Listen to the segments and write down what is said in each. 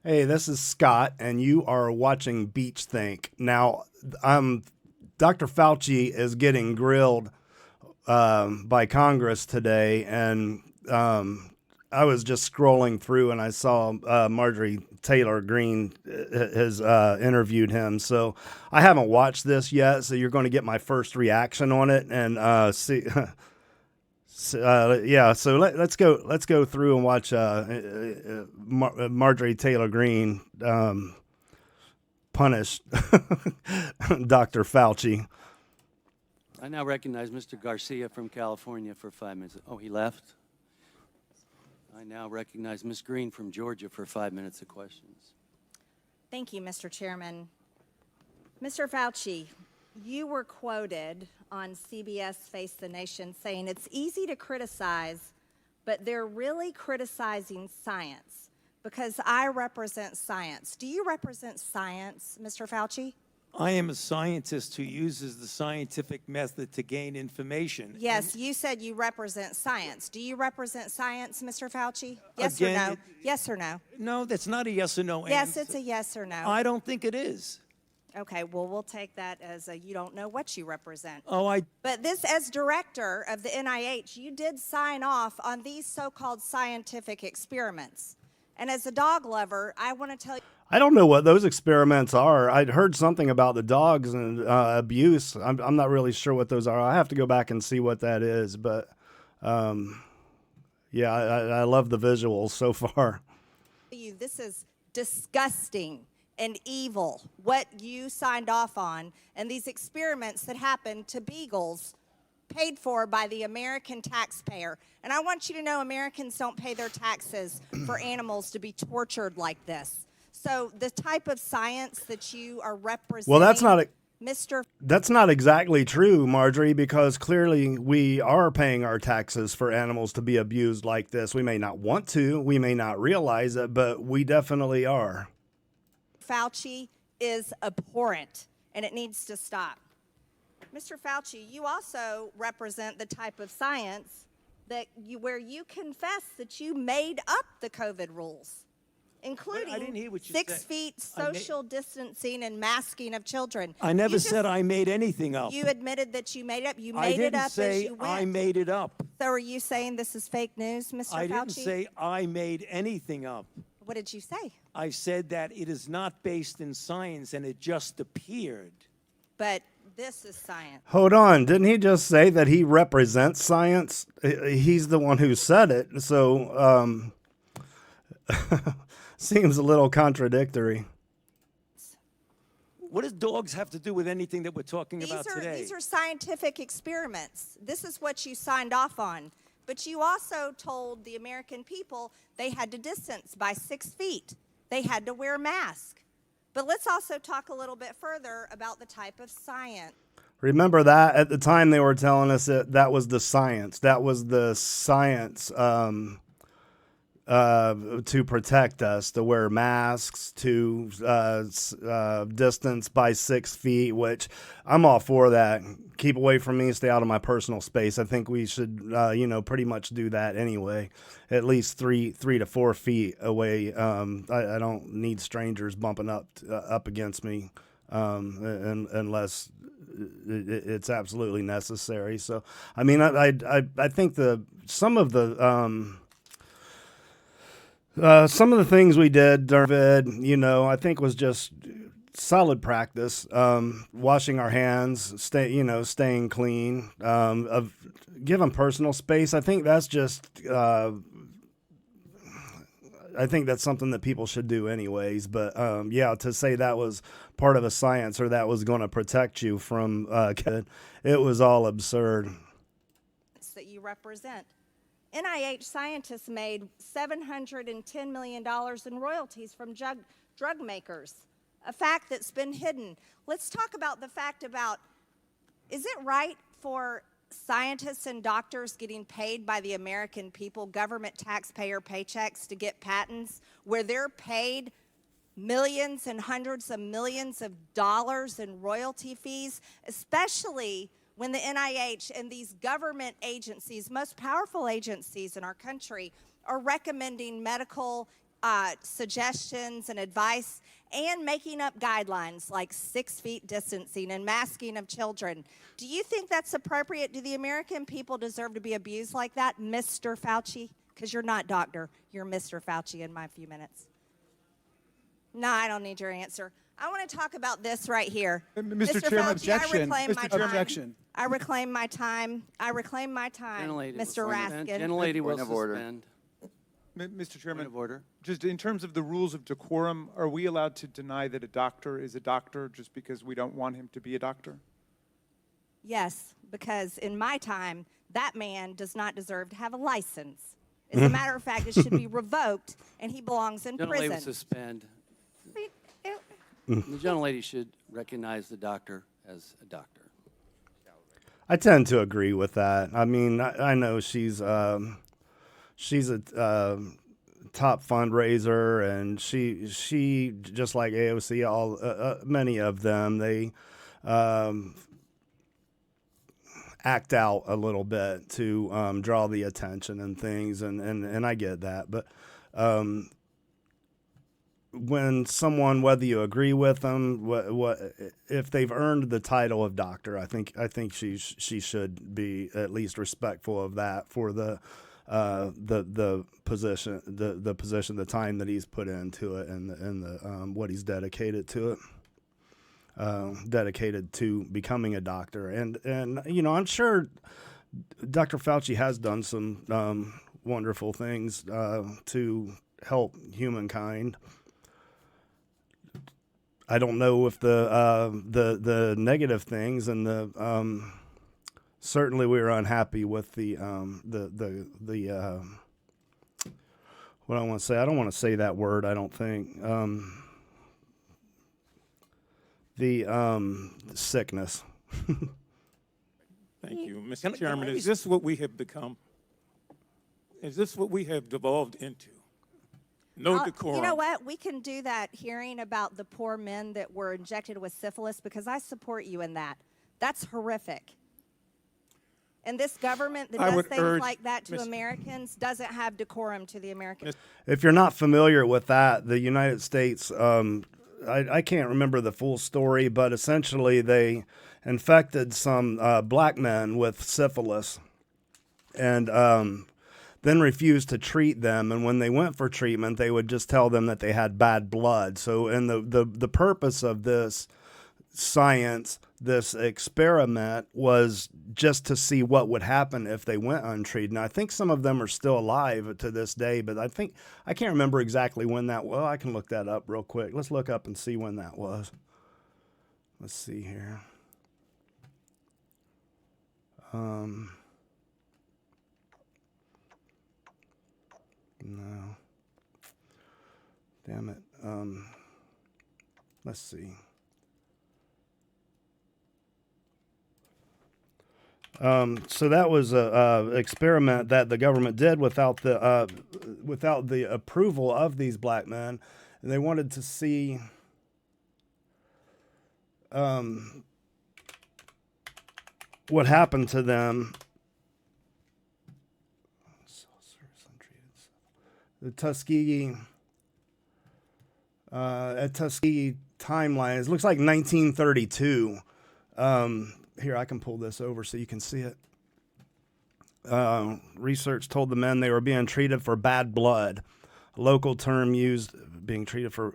Hey, this is Scott, and you are watching Beach Think. Now, Dr. Fauci is getting grilled by Congress today, and I was just scrolling through and I saw Marjorie Taylor Greene has interviewed him. So I haven't watched this yet, so you're going to get my first reaction on it and see. Yeah, so let's go through and watch Marjorie Taylor Greene punish Dr. Fauci. I now recognize Mr. Garcia from California for 5 minutes. Oh, he left? I now recognize Ms. Green from Georgia for 5 minutes of questions. Thank you, Mr. Chairman. Mr. Fauci, you were quoted on CBS Face the Nation saying it's easy to criticize, but they're really criticizing science because I represent science. Do you represent science, Mr. Fauci? I am a scientist who uses the scientific method to gain information. Yes, you said you represent science. Do you represent science, Mr. Fauci? Yes Again, or no? Yes or no? No, that's not a yes or no Yes, answer. it's a yes or no. I don't think it is. Okay, well, we'll take that as a you don't know what you represent. Oh, But this, as director of the NIH, you did sign off on these so-called scientific experiments. And as a dog lover, I want to tell you. I don't know what those experiments are. I'd heard something about the dogs and abuse. I'm not really sure what those are. I have to go back and see what that is. But yeah, I love the visuals so far. This is disgusting and evil, what you signed off on, and these experiments that happened to beagles paid for by the American taxpayer. And I want you to know Americans don't pay their taxes for animals to be tortured like this. So the type of science that you are representing, Well, that's not Mr. That's not exactly true, Marjorie, because clearly we are paying our taxes for animals to be abused like this. We may not want to, we may not realize it, but we definitely are. Fauci is abhorrent, and it needs to stop. Mr. Fauci, you also represent the type of science that where you confess that you made up the COVID rules, including I didn't hear what you 6 said. feet social distancing and masking of children. I never said I made anything up. You admitted that you made it up. You I made it didn't up say as you went. I made it up. So are you saying this is fake news, Mr. Fauci? I didn't say I made anything up. What did you say? I said that it is not based in science and it just appeared. But this is science. Hold on. Didn't he just say that he represents science? He's the one who said it. So seems a little contradictory. What does dogs have to do with anything that we're talking about today? These are scientific experiments. This is what you signed off on. But you also told the American people they had to distance by 6 feet. They had to wear masks. But let's also talk a little bit further about the type of science. Remember that at the time they were telling us that was the science. That was the science to protect us, to wear masks, to distance by 6 feet, which I'm all for that. Keep away from me, stay out of my personal space. I think we should, pretty much do that anyway. At least 3 to 4 feet away. I don't need strangers bumping up against me unless it's absolutely necessary. So, I mean, I think some of the things we did during COVID, I think was just solid practice. Washing our hands, staying clean, of giving personal space. I think that's just, I think that's something that people should do anyways. But to say that was part of a science or that was going to protect you from COVID, it was all absurd. That you represent. NIH scientists made $710 million in royalties from drug makers, a fact that's been hidden. Let's talk about the fact about, is it right for scientists and doctors getting paid by the American people, government taxpayer paychecks to get patents, where they're paid millions and hundreds of millions of dollars in royalty fees, especially when the NIH and these government agencies, most powerful agencies in our country, are recommending medical suggestions and advice and making up guidelines like 6 feet distancing and masking of children. Do you think that's appropriate? Do the American people deserve to be abused like that, Mr. Fauci? Because you're not doctor. You're Mr. Fauci in my few minutes. No, I don't need your answer. I want to talk about this right here. Mr. Mr. Chairman, Fauci, objection. I reclaim my Mr. time. Objection. I reclaim my time. I reclaim my time, Gentlelady will Mr. suspend. Raskin. Gentlelady will Point of order. suspend. Mr. Chairman, Point of order. just in terms of the rules of decorum, are we allowed to deny that a doctor is a doctor just because we don't want him to be a doctor? Yes, because in my time, that man does not deserve to have a license. As a matter of fact, it should be revoked, and he belongs in Gentlelady will prison. suspend. The gentlelady should recognize the doctor as a doctor. I tend to agree with that. I mean, I know she's a top fundraiser, and she just like AOC, all many of them, they act out a little bit to draw the attention and things, and I get that, but when someone, whether you agree with them, what if they've earned the title of doctor, I think she should be at least respectful of that for the position, the time that he's put into it, and the what he's dedicated to it, dedicated to becoming a doctor, and you know, I'm sure Dr. Fauci has done some wonderful things to help humankind. I don't know if the negative things, and the certainly we were unhappy with the what I want to say. I don't want to say that word. I don't think the sickness. Thank you, Mr. Chairman. Is this what we have become? Is this what we have devolved into? No decorum. You know what? We can do that hearing about the poor men that were injected with syphilis, because I support you in that. That's horrific. And this government that I does would things urge like that to Ms. Americans doesn't have decorum to the Americans. If you're not familiar with that, the United States, I can't remember the full story, but essentially they infected some black men with syphilis, and then refused to treat them. And when they went for treatment, they would just tell them that they had bad blood. So, and the purpose of this science, this experiment, was just to see what would happen if they went untreated. And I think some of them are still alive to this day, but I can't remember exactly when that was. Well, I can look that up real quick. Let's look up and see when that was. Let's see here. No. Damn it. Let's see. So that was a experiment that the government did without the approval of these black men, and they wanted to see what happened to them. The Tuskegee timeline. It looks like 1932. Here, I can pull this over so you can see it. Research told the men they were being treated for bad blood. A local term used, being treated for,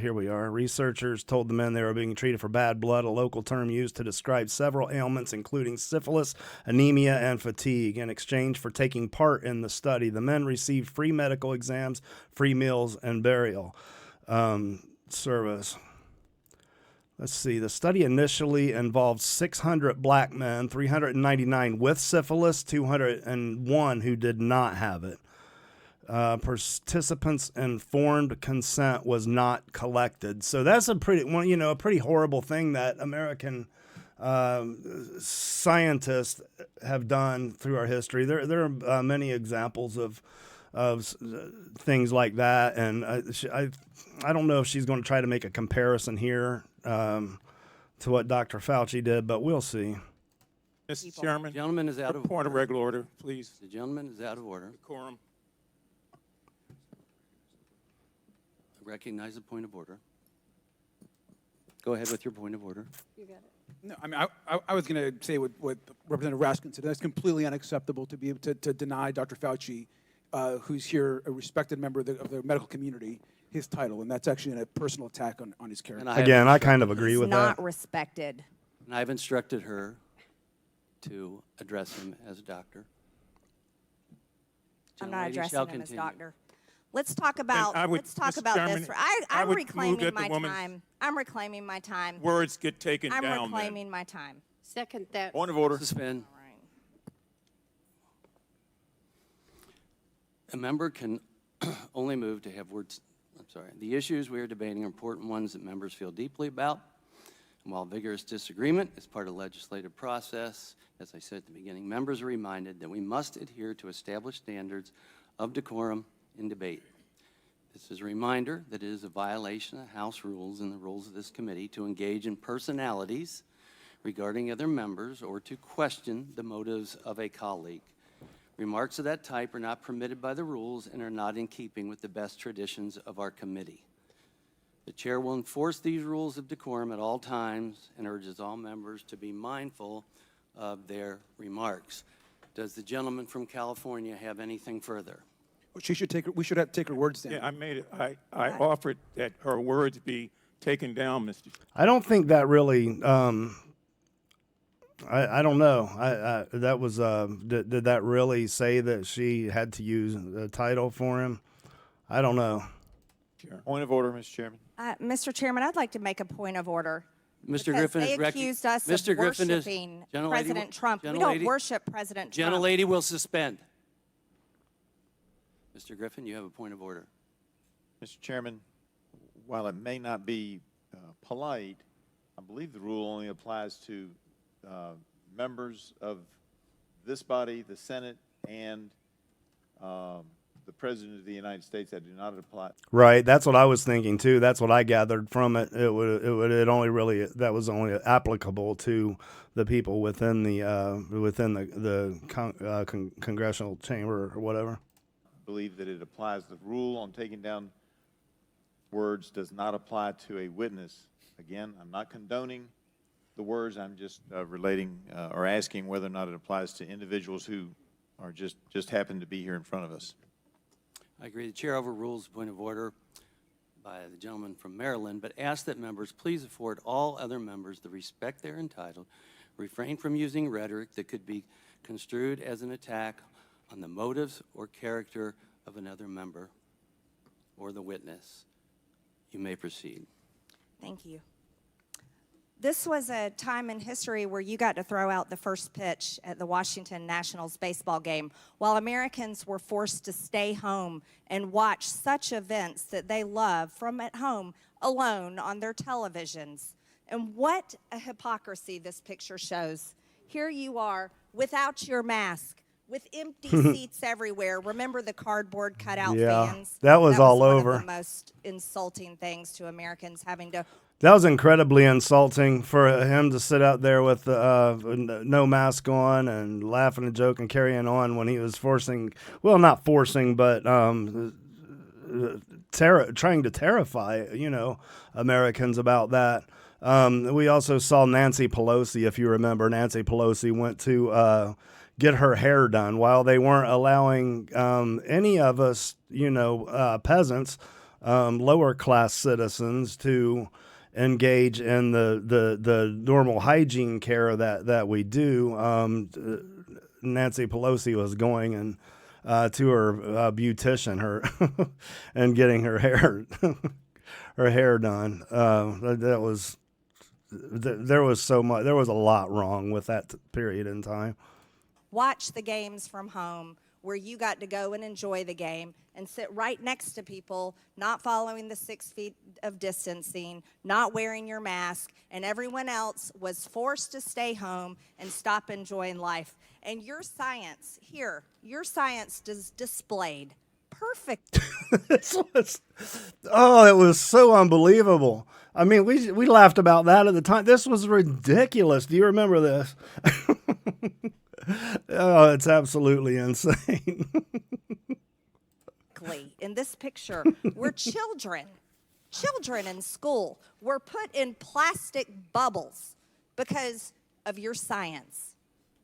here we are. Researchers told the men they were being treated for bad blood, a local term used to describe several ailments, including syphilis, anemia, and fatigue. In exchange for taking part in the study, the men received free medical exams, free meals, and burial service. Let's see. The study initially involved 600 black men, 399 with syphilis, 201 who did not have it. Participants' informed consent was not collected. So that's a pretty horrible thing that American scientists have done through our history. There are many examples of things like that, and I don't know if she's going to try to make a comparison here to what Dr. Fauci did, but we'll see. Mr. Chairman, The gentleman is out of point of regular order, please. The gentleman is out of order. Decorum. recognize a point of order. Go ahead with your point of order. No, I mean, I was going to say what Representative Raskin said. That's completely unacceptable to be able to deny Dr. Fauci, who's here, a respected member of the medical community, his title, and that's actually a personal attack on his character. Again, I kind of agree He's with not that. respected. And I've instructed her to address him as a doctor. I'm not Gentlelady addressing shall him as continue. doctor. Let's talk about Mr. this. Chairman, I I'm would move reclaiming that the my woman's time. I'm reclaiming my time. Words get taken I'm down then. reclaiming my time. Second that. Point of order. Suspend. All right. A member can only move to have words. I'm sorry. The issues we are debating are important ones that members feel deeply about. And while vigorous disagreement is part of the legislative process, as I said at the beginning, members are reminded that we must adhere to established standards of decorum in debate. This is a reminder that it is a violation of House rules and the rules of this committee to engage in personalities regarding other members or to question the motives of a colleague. Remarks of that type are not permitted by the rules and are not in keeping with the best traditions of our committee. The chair will enforce these rules of decorum at all times and urges all members to be mindful of their remarks. Does the gentleman from California have anything further? We should have to take her words down. Yeah, I made it. I offered that her words be taken down, Mr. I don't think that really. I don't know. That was. Did that really say that she had to use a title for him? I don't know. Chair. Point of order, Mr. Chairman. Mr. Chairman, I'd like to make a point of order. Mr. Because Griffin they is accused us Mr. of Griffin is worshiping gentlelady President will- Trump. We don't gentlelady- worship President Trump. Gentlelady will suspend. Mr. Griffin, you have a point of order. Mr. Chairman, while it may not be polite, I believe the rule only applies to members of this body, the Senate, and the President of the United States. That do not apply. Right. That's what I was thinking too. That's what I gathered from it. It only really that was only applicable to the people within the congressional chamber or whatever. I believe that it applies. The rule on taking down words does not apply to a witness. Again, I'm not condoning the words. I'm just relating or asking whether or not it applies to individuals who are just happen to be here in front of us. I agree. The chair overrules the point of order by the gentleman from Maryland, but asks that members please afford all other members the respect they're entitled, refrain from using rhetoric that could be construed as an attack on the motives or character of another member or the witness. You may proceed. Thank you. This was a time in history where you got to throw out the first pitch at the Washington Nationals baseball game while Americans were forced to stay home and watch such events that they love from at home alone on their televisions. And what a hypocrisy this picture shows. Here you are without your mask, with empty seats everywhere. Remember the cardboard cutout fans? That was all one over. of the most insulting things to Americans, having to. That was incredibly insulting for him to sit out there with no mask on and laughing and joking, carrying on when he was not forcing, but trying to terrify, Americans about that. We also saw Nancy Pelosi, if you remember. Nancy Pelosi went to get her hair done while they weren't allowing any of us, peasants, lower class citizens to engage in the normal hygiene care that we do. Nancy Pelosi was going and to her beautician, and getting her hair done. There was a lot wrong with that period in time. Watch the games from home where you got to go and enjoy the game and sit right next to people not following the 6 feet of distancing, not wearing your mask, and everyone else was forced to stay home and stop enjoying life. And your science displayed perfect. It was so unbelievable. I mean, we laughed about that at the time. This was ridiculous. Do you remember this? Oh, it's absolutely insane. In this picture were children Children in school were put in plastic bubbles because of your science,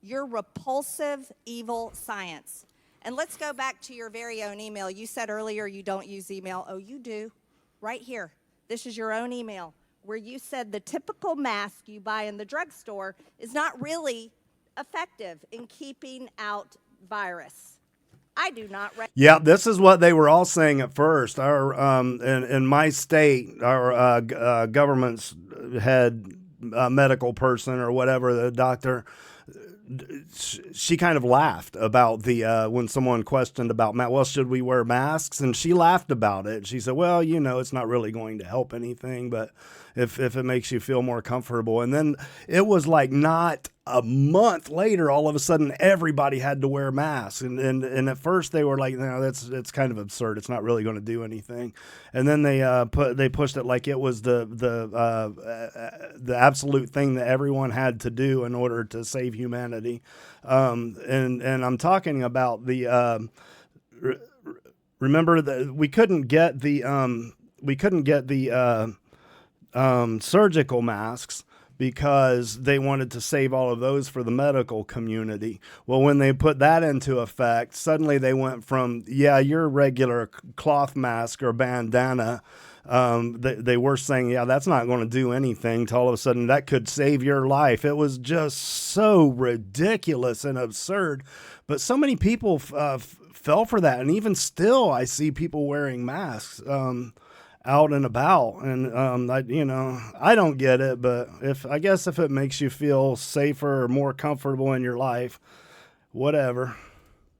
your repulsive, evil science. And let's go back to your very own email. You said earlier you don't use email. Oh, you do. Right here. This is your own email where you said the typical mask you buy in the drugstore is not really effective in keeping out virus. I do not. Yeah, this is what they were all saying at first. Our in my state, our government's head medical person or whatever, the doctor, she kind of laughed about the when someone questioned about well, should we wear masks? And she laughed about it. She said, well, you know, it's not really going to help anything, but if it makes you feel more comfortable. And then it was like not a month later, all of a sudden, everybody had to wear masks. And at first they were like, no, it's kind of absurd. It's not really going to do anything. And then they pushed it like it was the absolute thing that everyone had to do in order to save humanity. And I'm talking about the remember that we couldn't get the surgical masks because they wanted to save all of those for the medical community. Well, when they put that into effect, suddenly they went from, yeah, your regular cloth mask or bandana, they were saying, yeah, that's not going to do anything, to all of a sudden that could save your life. It was just so ridiculous and absurd. But so many people fell for that. And even still, I see people wearing masks out and about, and I don't get it, but I guess if it makes you feel safer or more comfortable in your life, whatever.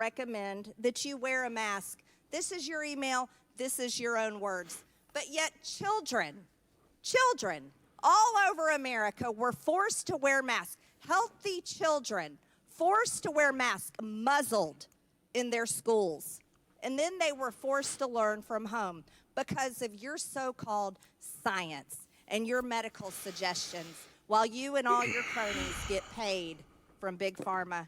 Recommend that you wear a mask. This is your email. This is your own words. But yet children all over America were forced to wear masks. Healthy children forced to wear masks, muzzled in their schools. And then they were forced to learn from home because of your so-called science and your medical suggestions, while you and all your cronies get paid from Big Pharma.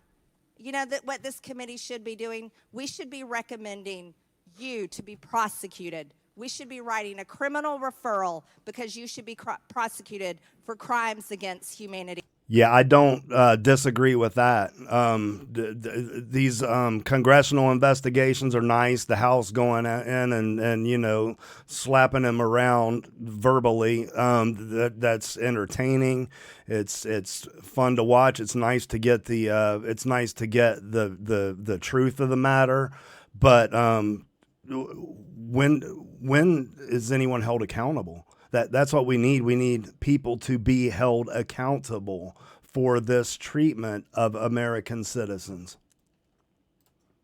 You know that what this committee should be doing? We should be recommending you to be prosecuted. We should be writing a criminal referral because you should be prosecuted for crimes against humanity. Yeah, I don't disagree with that. These congressional investigations are nice. The House going in and slapping him around verbally. That's entertaining. It's fun to watch. It's nice to get the truth of the matter. But when is anyone held accountable? That's what we need. We need people to be held accountable for this treatment of American citizens.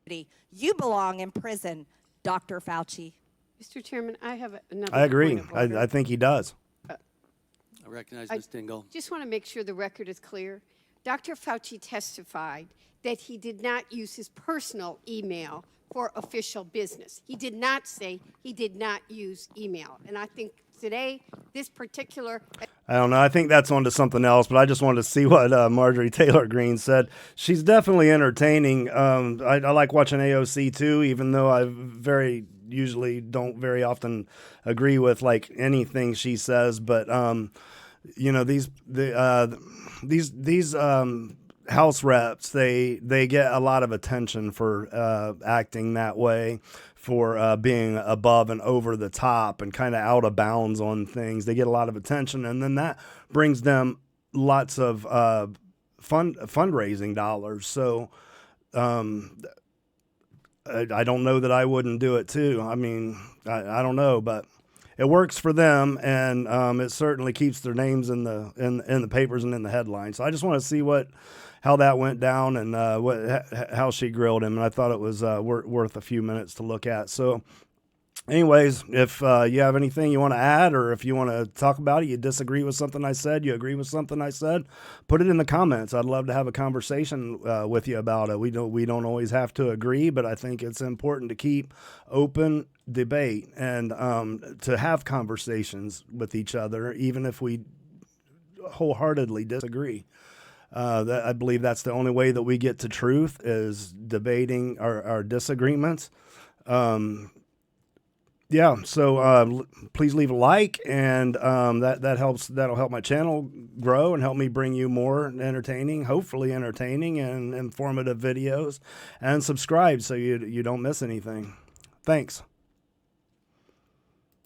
You belong in prison, Dr. Fauci. Mr. Chairman, I have another I agree. point of order. I think he does. I recognize Ms. Dingell. Just want to make sure the record is clear. Dr. Fauci testified that he did not use his personal email for official business. He did not say he did not use email. And I think today, this particular... I don't know. I think that's onto something else, but I just wanted to see what Marjorie Taylor Greene said. She's definitely entertaining. I like watching AOC too, even though I usually don't very often agree with like anything she says. But these House reps, they get a lot of attention for acting that way, for being above and over the top and kind of out of bounds on things. They get a lot of attention, and then that brings them lots of fundraising dollars. So I don't know that I wouldn't do it too. I mean, I don't know, but it works for them, and it certainly keeps their names in the papers and in the headlines. So I just want to see how that went down and how she grilled him, and I thought it was worth a few minutes to look at. So anyways, if you have anything you want to add, or if you want to talk about it, you disagree with something I said, you agree with something I said, put it in the comments. I'd love to have a conversation with you about it. We don't always have to agree, but I think it's important to keep open debate and to have conversations with each other, even if we wholeheartedly disagree. I believe that's the only way that we get to truth, is debating our disagreements. Yeah, so please leave a like, and that'll help my channel grow and help me bring you more hopefully entertaining and informative videos, and subscribe so you don't miss anything. Thanks.